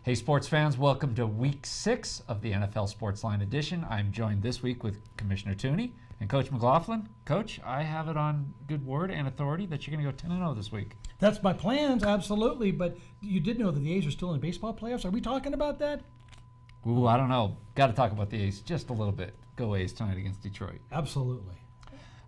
Hey, sports fans, welcome to Week 6 of the NFL Sportsline Edition. I'm joined this week with Commissioner Tooney and Coach McLaughlin. Coach, I have it on good word and authority that you're going to go 10-0 this week. That's my plans, absolutely. But you did know that the A's are still in the baseball playoffs. Are we talking about that? Ooh, I don't know. Got to talk about the A's just a little bit. Go A's tonight against Detroit. Absolutely.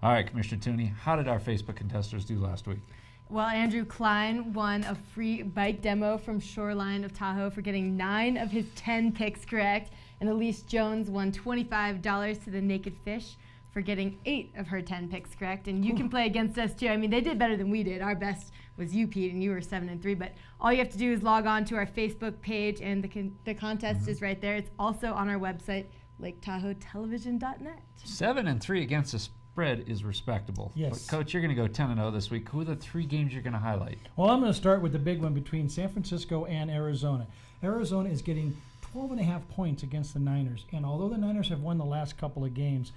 All right, Commissioner Tooney, how did our Facebook contestants do last week? Well, Andrew Klein won a free bike demo from Shoreline of Tahoe for getting 9 of his 10 picks correct. And Elise Jones won $25 to the Naked Fish for getting 8 of her 10 picks correct. And you can play against us, too. I mean, they did better than we did. Our best was you, Pete, and you were 7-3. But all you have to do is log on to our Facebook page, and the contest is right there. It's also on our website, LakeTahoeTelevision.net. 7-3 against the spread is respectable. Yes. But Coach, you're going to go 10-0 this week. Who are the 3 games you're going to highlight? Well, I'm going to start with the big one between San Francisco and Arizona. Arizona is getting 12.5 points against the Niners. And although the Niners have won the last couple of games,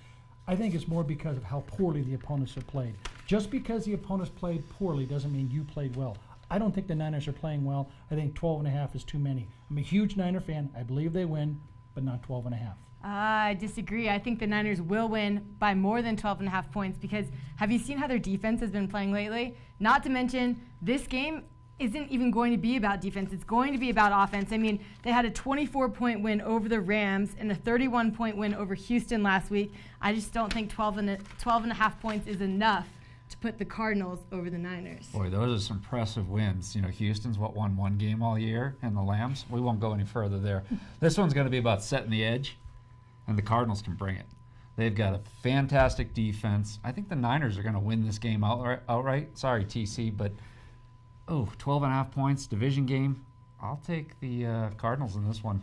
I think it's more because of how poorly the opponents have played. Just because the opponents played poorly doesn't mean you played well. I don't think the Niners are playing well. I think 12.5 is too many. I'm a huge Niner fan. I believe they win, but not 12.5. I disagree. I think the Niners will win by more than 12.5 points because have you seen how their defense has been playing lately? Not to mention, this game isn't even going to be about defense. It's going to be about offense. I mean, they had a 24-point win over the Rams and a 31-point win over Houston last week. I just don't think 12.5 points is enough to put the Cardinals over the Niners. Boy, those are some impressive wins. You know, Houston's won 1 game all year, and the Lambs, we won't go any further there. This one's going to be about setting the edge, and the Cardinals can bring it. They've got a fantastic defense. I think the Niners are going to win this game outright. Sorry, TC, but 12.5 points, division game. I'll take the Cardinals in this one.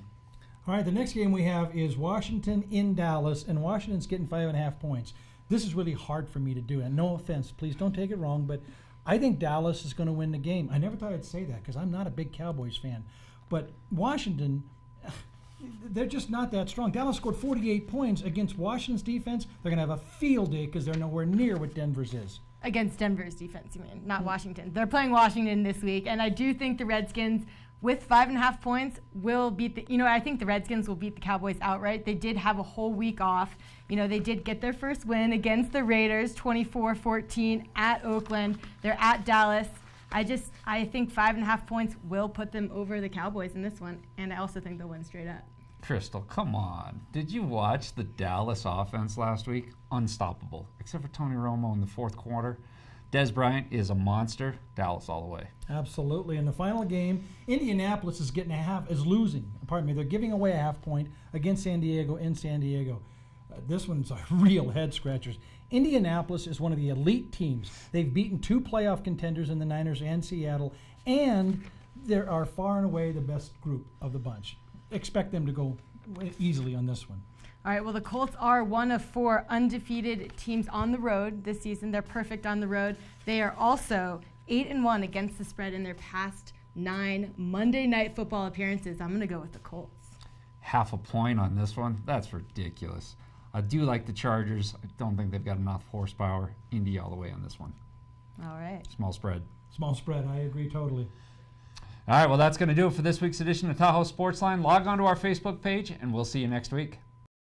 All right, the next game we have is Washington in Dallas, and Washington's getting 5.5 points. This is really hard for me to do, and no offense, please don't take it wrong, but I think Dallas is going to win the game. I never thought I'd say that because I'm not a big Cowboys fan, but Washington, they're just not that strong. Dallas scored 48 points against Washington's defense. They're going to have a field day because they're nowhere near what Denver's is. Against Denver's defense, you mean, not Washington. They're playing Washington this week, and I do think the Redskins, with 5.5 points, will beat the, I think the Redskins will beat the Cowboys outright. They did have a whole week off. They did get their first win against the Raiders, 24-14 at Oakland. They're at Dallas. I think 5.5 points will put them over the Cowboys in this one, and I also think they'll win straight up. Crystal, come on. Did you watch the Dallas offense last week? Unstoppable, except for Tony Romo in the fourth quarter. Des Bryant is a monster. Dallas all the way. Absolutely. In the final game, Indianapolis is losing. They're giving away a half point against San Diego in San Diego. This one's a real head scratchers. Indianapolis is one of the elite teams. They've beaten 2 playoff contenders in the Niners and Seattle, and they are far and away the best group of the bunch. Expect them to go easily on this one. All right, well, the Colts are one of 4 undefeated teams on the road this season. They're perfect on the road. They are also 8-1 against the spread in their past 9 Monday Night Football appearances. I'm going to go with the Colts. Half a point on this one? That's ridiculous. I do like the Chargers. I don't think they've got enough horsepower. Indy all the way on this one. All right. Small spread. Small spread. I agree totally. All right, well, that's going to do it for this week's edition of Tahoe Sportsline. Log on to our Facebook page, and we'll see you next week.